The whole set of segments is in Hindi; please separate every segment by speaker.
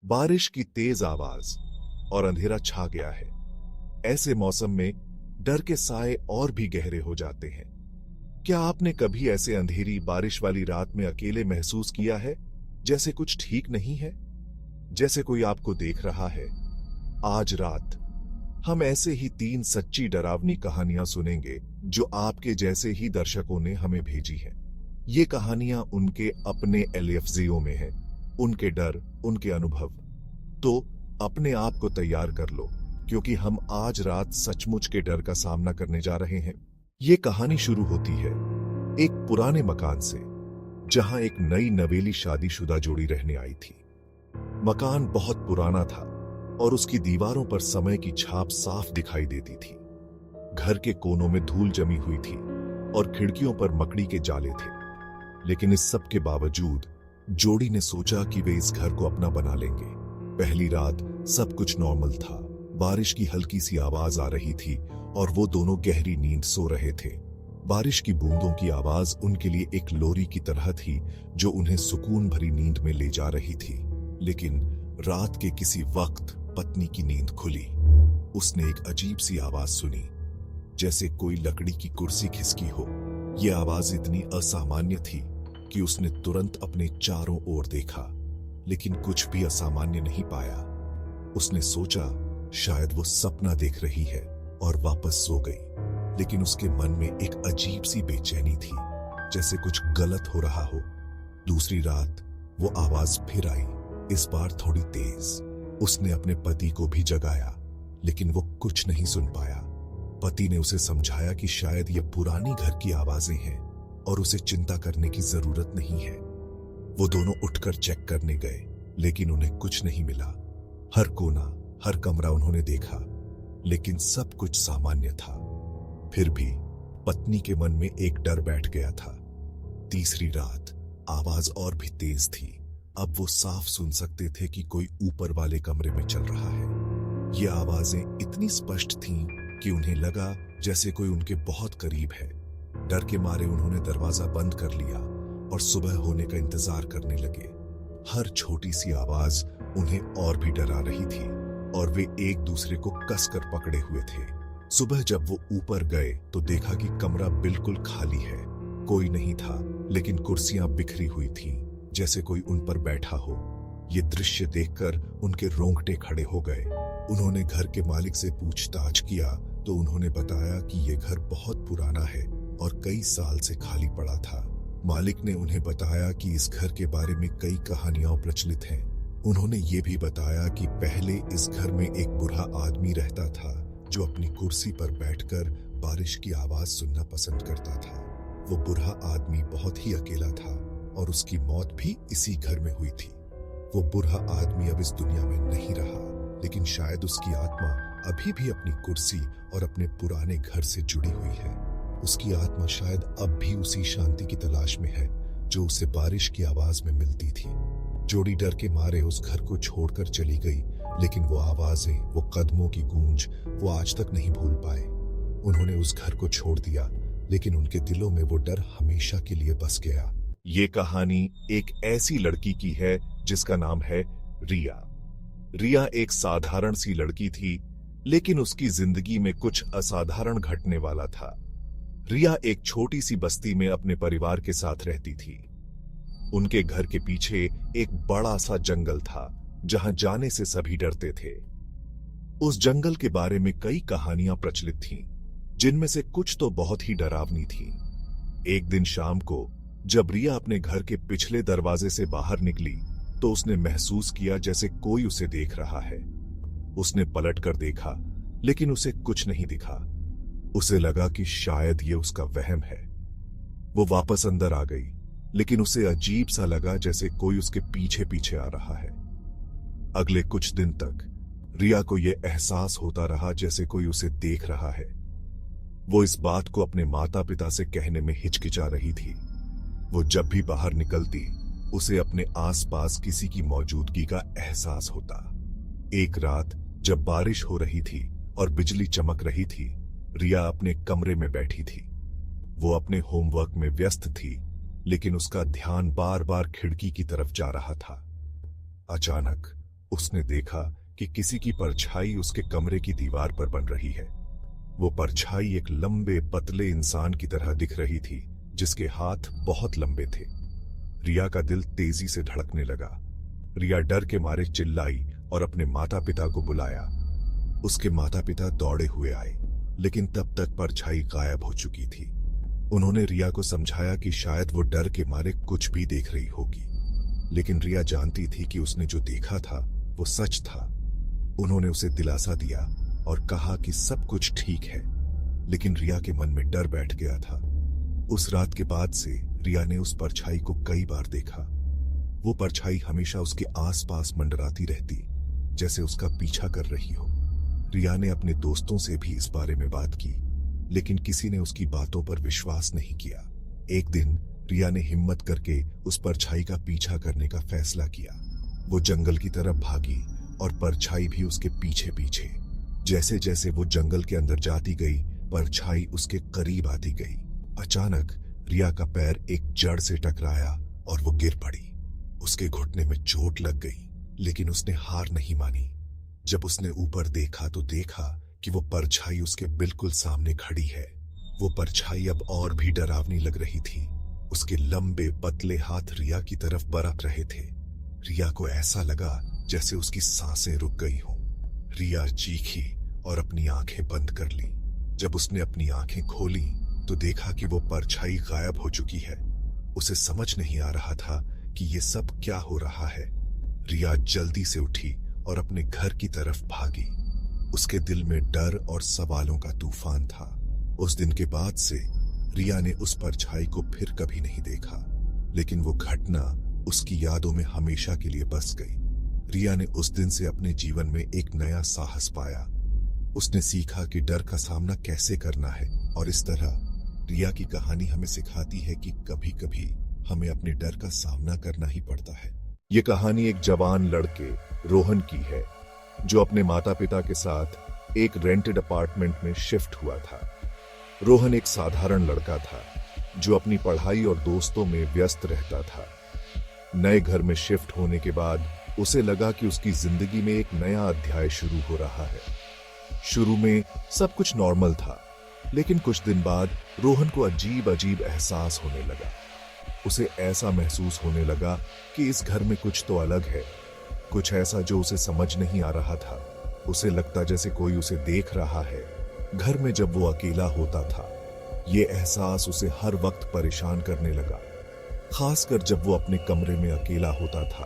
Speaker 1: बारिश की तेज आवाज और अंधेरा छा गया है। ऐसे मौसम में डर के साए और भी गहरे हो जाते हैं। क्या आपने कभी ऐसे अंधेरी बारिश वाली रात में अकेले महसूस किया है, जैसे कुछ ठीक नहीं है, जैसे कोई आपको देख रहा है? आज रात हम ऐसे ही 3 सच्ची डरावनी कहानियां सुनेंगे जो आपके जैसे ही दर्शकों ने हमें भेजी हैं। ये कहानियां उनके अपने एलएफजीओ में हैं, उनके डर, उनके अनुभव। तो अपने आप को तैयार कर लो, क्योंकि हम आज रात सचमुच के डर का सामना करने जा रहे हैं। ये कहानी शुरू होती है एक पुराने मकान से, जहां एक नई नवेली शादीशुदा जोड़ी रहने आई थी। मकान बहुत पुराना था और उसकी दीवारों पर समय की छाप साफ दिखाई देती थी। घर के कोनों में धूल जमी हुई थी और खिड़कियों पर मकड़ी के जाले थे। लेकिन इस सब के बावजूद जोड़ी ने सोचा कि वे इस घर को अपना बना लेंगे। पहली रात सब कुछ नॉर्मल था। बारिश की हल्की सी आवाज आ रही थी और वो दोनों गहरी नींद सो रहे थे। बारिश की बूंदों की आवाज उनके लिए एक लोरी की तरह थी, जो उन्हें सुकून भरी नींद में ले जा रही थी। लेकिन रात के किसी वक्त पत्नी की नींद खुली। उसने एक अजीब सी आवाज सुनी, जैसे कोई लकड़ी की कुर्सी खिसकी हो। यह आवाज इतनी असामान्य थी कि उसने तुरंत अपने चारों ओर देखा, लेकिन कुछ भी असामान्य नहीं पाया। उसने सोचा शायद वो सपना देख रही है और वापस सो गई। लेकिन उसके मन में एक अजीब सी बेचैनी थी, जैसे कुछ गलत हो रहा हो। दूसरी रात वो आवाज फिर आई, इस बार थोड़ी तेज। उसने अपने पति को भी जगाया, लेकिन वो कुछ नहीं सुन पाया। पति ने उसे समझाया कि शायद ये पुरानी घर की आवाजें हैं और उसे चिंता करने की जरूरत नहीं है। वो दोनों उठकर चेक करने गए, लेकिन उन्हें कुछ नहीं मिला। हर कोना, हर कमरा उन्होंने देखा, लेकिन सब कुछ सामान्य था। फिर भी पत्नी के मन में एक डर बैठ गया था। तीसरी रात आवाज और भी तेज थी। अब वो साफ सुन सकते थे कि कोई ऊपर वाले कमरे में चल रहा है। ये आवाजें इतनी स्पष्ट थीं कि उन्हें लगा जैसे कोई उनके बहुत करीब है। डर के मारे उन्होंने दरवाजा बंद कर लिया और सुबह होने का इंतजार करने लगे। हर छोटी सी आवाज उन्हें और भी डरा रही थी और वे एक दूसरे को कसकर पकड़े हुए थे। सुबह जब वो ऊपर गए तो देखा कि कमरा बिल्कुल खाली है। कोई नहीं था, लेकिन कुर्सियां बिखरी हुई थीं, जैसे कोई उन पर बैठा हो। ये दृश्य देखकर उनके रोंगटे खड़े हो गए। उन्होंने घर के मालिक से पूछताछ किया तो उन्होंने बताया कि ये घर बहुत पुराना है और कई साल से खाली पड़ा था। मालिक ने उन्हें बताया कि इस घर के बारे में कई कहानियां प्रचलित हैं। उन्होंने ये भी बताया कि पहले इस घर में एक बूढ़ा आदमी रहता था, जो अपनी कुर्सी पर बैठकर बारिश की आवाज सुनना पसंद करता था। वो बूढ़ा आदमी बहुत ही अकेला था और उसकी मौत भी इसी घर में हुई थी। वो बूढ़ा आदमी अब इस दुनिया में नहीं रहा, लेकिन शायद उसकी आत्मा अभी भी अपनी कुर्सी और अपने पुराने घर से जुड़ी हुई है। उसकी आत्मा शायद अब भी उसी शांति की तलाश में है जो उसे बारिश की आवाज में मिलती थी। जोड़ी डर के मारे उस घर को छोड़कर चली गई, लेकिन वो आवाजें, वो कदमों की गूंज वो आज तक नहीं भूल पाए। उन्होंने उस घर को छोड़ दिया, लेकिन उनके दिलों में वो डर हमेशा के लिए बस गया। ये कहानी एक ऐसी लड़की की है जिसका नाम है रिया। रिया एक साधारण सी लड़की थी, लेकिन उसकी जिंदगी में कुछ असाधारण घटने वाला था। रिया एक छोटी सी बस्ती में अपने परिवार के साथ रहती थी। उनके घर के पीछे एक बड़ा सा जंगल था, जहां जाने से सभी डरते थे। उस जंगल के बारे में कई कहानियां प्रचलित थीं, जिनमें से कुछ तो बहुत ही डरावनी थीं। एक दिन शाम को जब रिया अपने घर के पिछले दरवाजे से बाहर निकली, तो उसने महसूस किया जैसे कोई उसे देख रहा है। उसने पलटकर देखा, लेकिन उसे कुछ नहीं दिखा। उसे लगा कि शायद ये उसका वहम है। वो वापस अंदर आ गई, लेकिन उसे अजीब सा लगा जैसे कोई उसके पीछे पीछे आ रहा है। अगले कुछ दिन तक रिया को यह एहसास होता रहा जैसे कोई उसे देख रहा है। वो इस बात को अपने माता पिता से कहने में हिचकिचा रही थी। वो जब भी बाहर निकलती, उसे अपने आसपास किसी की मौजूदगी का एहसास होता। एक रात जब बारिश हो रही थी और बिजली चमक रही थी, रिया अपने कमरे में बैठी थी। वो अपने होमवर्क में व्यस्त थी, लेकिन उसका ध्यान बार बार खिड़की की तरफ जा रहा था। अचानक उसने देखा कि किसी की परछाई उसके कमरे की दीवार पर बन रही है। वो परछाई एक लंबे पतले इंसान की तरह दिख रही थी, जिसके हाथ बहुत लंबे थे। रिया का दिल तेजी से धड़कने लगा। रिया डर के मारे चिल्लाई और अपने माता पिता को बुलाया। उसके माता पिता दौड़े हुए आए, लेकिन तब तक परछाई गायब हो चुकी थी। उन्होंने रिया को समझाया कि शायद वो डर के मारे कुछ भी देख रही होगी, लेकिन रिया जानती थी कि उसने जो देखा था वो सच था। उन्होंने उसे दिलासा दिया और कहा कि सब कुछ ठीक है, लेकिन रिया के मन में डर बैठ गया था। उस रात के बाद से रिया ने उस परछाई को कई बार देखा। वो परछाई हमेशा उसके आसपास मंडराती रहती, जैसे उसका पीछा कर रही हो। रिया ने अपने दोस्तों से भी इस बारे में बात की, लेकिन किसी ने उसकी बातों पर विश्वास नहीं किया। एक दिन रिया ने हिम्मत करके उस परछाई का पीछा करने का फैसला किया। वो जंगल की तरफ भागी और परछाई भी उसके पीछे पीछे। जैसे जैसे वो जंगल के अंदर जाती गई, परछाई उसके करीब आती गई। अचानक रिया का पैर एक जड़ से टकराया और वो गिर पड़ी। उसके घुटने में चोट लग गई, लेकिन उसने हार नहीं मानी। जब उसने ऊपर देखा तो देखा कि वो परछाई उसके बिल्कुल सामने खड़ी है। वो परछाई अब और भी डरावनी लग रही थी। उसके लंबे पतले हाथ रिया की तरफ बरक रहे थे। रिया को ऐसा लगा जैसे उसकी सांसें रुक गई हों। रिया चीखी और अपनी आंखें बंद कर ली। जब उसने अपनी आंखें खोली तो देखा कि वो परछाई गायब हो चुकी है। उसे समझ नहीं आ रहा था कि ये सब क्या हो रहा है। रिया जल्दी से उठी और अपने घर की तरफ भागी। उसके दिल में डर और सवालों का तूफान था। उस दिन के बाद से रिया ने उस परछाई को फिर कभी नहीं देखा, लेकिन वो घटना उसकी यादों में हमेशा के लिए बस गई। रिया ने उस दिन से अपने जीवन में एक नया साहस पाया। उसने सीखा कि डर का सामना कैसे करना है, और इस तरह रिया की कहानी हमें सिखाती है कि कभी कभी हमें अपने डर का सामना करना ही पड़ता है। ये कहानी एक जवान लड़के रोहन की है, जो अपने माता पिता के साथ एक रेंटेड अपार्टमेंट में शिफ्ट हुआ था। रोहन एक साधारण लड़का था, जो अपनी पढ़ाई और दोस्तों में व्यस्त रहता था। नए घर में शिफ्ट होने के बाद उसे लगा कि उसकी जिंदगी में एक नया अध्याय शुरू हो रहा है। शुरू में सब कुछ नॉर्मल था, लेकिन कुछ दिन बाद रोहन को अजीब अजीब एहसास होने लगा। उसे ऐसा महसूस होने लगा कि इस घर में कुछ तो अलग है, कुछ ऐसा जो उसे समझ नहीं आ रहा था। उसे लगता जैसे कोई उसे देख रहा है। घर में जब वो अकेला होता था, ये एहसास उसे हर वक्त परेशान करने लगा, खासकर जब वो अपने कमरे में अकेला होता था।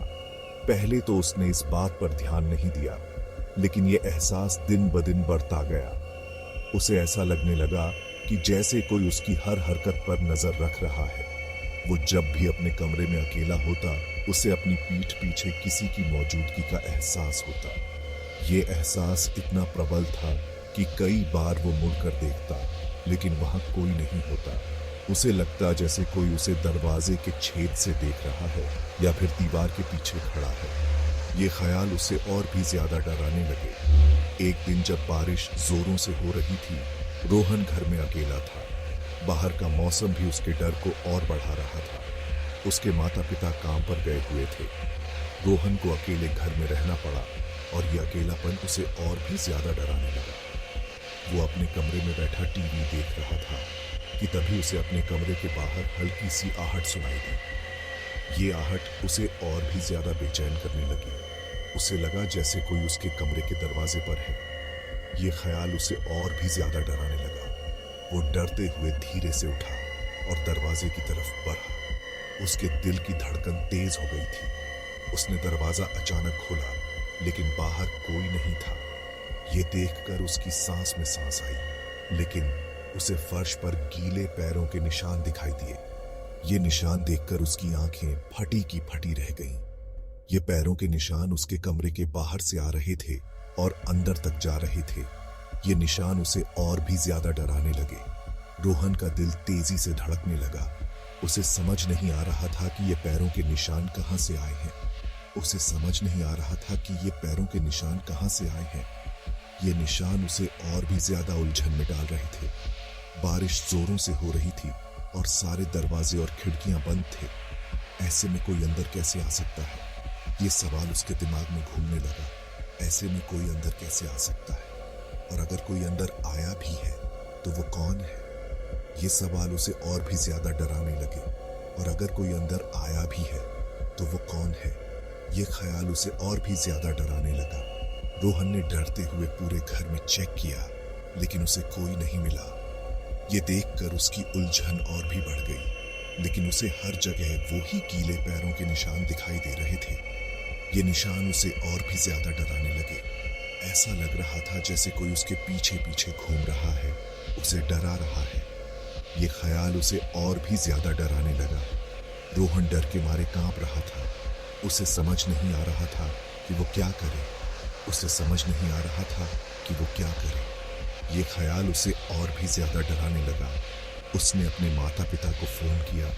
Speaker 1: पहले तो उसने इस बात पर ध्यान नहीं दिया, लेकिन ये एहसास दिन ब दिन बढ़ता गया। उसे ऐसा लगने लगा कि जैसे कोई उसकी हर हरकत पर नजर रख रहा है। वो जब भी अपने कमरे में अकेला होता, उसे अपनी पीठ पीछे किसी की मौजूदगी का एहसास होता। ये एहसास इतना प्रबल था कि कई बार वो मुड़कर देखता, लेकिन वहां कोई नहीं होता। उसे लगता जैसे कोई उसे दरवाजे के छेद से देख रहा है या फिर दीवार के पीछे खड़ा है। ये ख्याल उसे और भी ज्यादा डराने लगे। एक दिन जब बारिश जोरों से हो रही थी, रोहन घर में अकेला था। बाहर का मौसम भी उसके डर को और बढ़ा रहा था। उसके माता पिता काम पर गए हुए थे। रोहन को अकेले घर में रहना पड़ा, और यह अकेलापन उसे और भी ज्यादा डराने लगा। वो अपने कमरे में बैठा टीवी देख रहा था कि तभी उसे अपने कमरे के बाहर हल्की सी आहट सुनाई दी। ये आहट उसे और भी ज्यादा बेचैन करने लगी। उसे लगा जैसे कोई उसके कमरे के दरवाजे पर है। ये ख्याल उसे और भी ज्यादा डराने लगा। वो डरते हुए धीरे से उठा और दरवाजे की तरफ बढ़ा। उसके दिल की धड़कन तेज हो गई थी। उसने दरवाजा अचानक खोला, लेकिन बाहर कोई नहीं था। ये देखकर उसकी सांस में सांस आई, लेकिन उसे फर्श पर गीले पैरों के निशान दिखाई दिए। ये निशान देखकर उसकी आंखें फटी की फटी रह गईं। ये पैरों के निशान उसके कमरे के बाहर से आ रहे थे और अंदर तक जा रहे थे। ये निशान उसे और भी ज्यादा डराने लगे। रोहन का दिल तेजी से धड़कने लगा। उसे समझ नहीं आ रहा था कि ये पैरों के निशान कहां से आए हैं। उसे समझ नहीं आ रहा था कि ये पैरों के निशान कहां से आए हैं। ये निशान उसे और भी ज्यादा उलझन में डाल रहे थे। बारिश जोरों से हो रही थी और सारे दरवाजे और खिड़कियां बंद थे। ऐसे में कोई अंदर कैसे आ सकता है? ये सवाल उसके दिमाग में घूमने लगा, ऐसे में कोई अंदर कैसे आ सकता है? और अगर कोई अंदर आया भी है तो वो कौन है? ये सवाल उसे और भी ज्यादा डराने लगे। और अगर कोई अंदर आया भी है तो वो कौन है? ये ख्याल उसे और भी ज्यादा डराने लगा। रोहन ने डरते हुए पूरे घर में चेक किया, लेकिन उसे कोई नहीं मिला। ये देखकर उसकी उलझन और भी बढ़ गई, लेकिन उसे हर जगह वही गीले पैरों के निशान दिखाई दे रहे थे। ये निशान उसे और भी ज्यादा डराने लगे। ऐसा लग रहा था जैसे कोई उसके पीछे पीछे घूम रहा है, उसे डरा रहा है। ये ख्याल उसे और भी ज्यादा डराने लगा। रोहन डर के मारे कांप रहा था। उसे समझ नहीं आ रहा था कि वो क्या करे। उसे समझ नहीं आ रहा था कि वो क्या करे। ये ख्याल उसे और भी ज्यादा डराने लगा। उसने अपने माता पिता को फोन किया,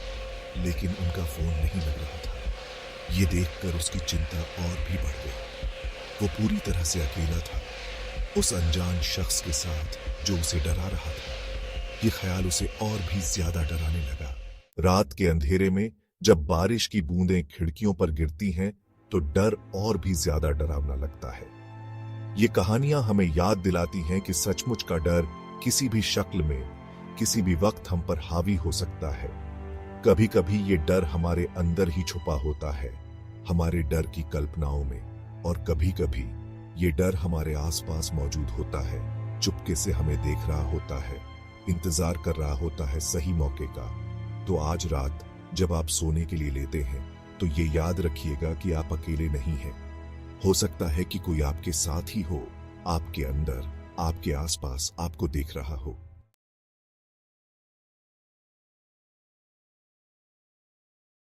Speaker 1: लेकिन उनका फोन नहीं लग रहा था। ये देखकर उसकी चिंता और भी बढ़ गई। वो पूरी तरह से अकेला था, उस अनजान शख्स के साथ जो उसे डरा रहा था। ये ख्याल उसे और भी ज्यादा डराने लगा। रात के अंधेरे में जब बारिश की बूंदें खिड़कियों पर गिरती हैं तो डर और भी ज्यादा डरावना लगता है। ये कहानियां हमें याद दिलाती हैं कि सचमुच का डर किसी भी शक्ल में, किसी भी वक्त हम पर हावी हो सकता है। कभी कभी ये डर हमारे अंदर ही छुपा होता है, हमारे डर की कल्पनाओं में, और कभी कभी ये डर हमारे आसपास मौजूद होता है, चुपके से हमें देख रहा होता है, इंतजार कर रहा होता है सही मौके का। तो आज रात जब आप सोने के लिए लेते हैं तो ये याद रखिएगा कि आप अकेले नहीं हैं। हो सकता है कि कोई आपके साथ ही हो, आपके अंदर, आपके आसपास आपको देख रहा हो।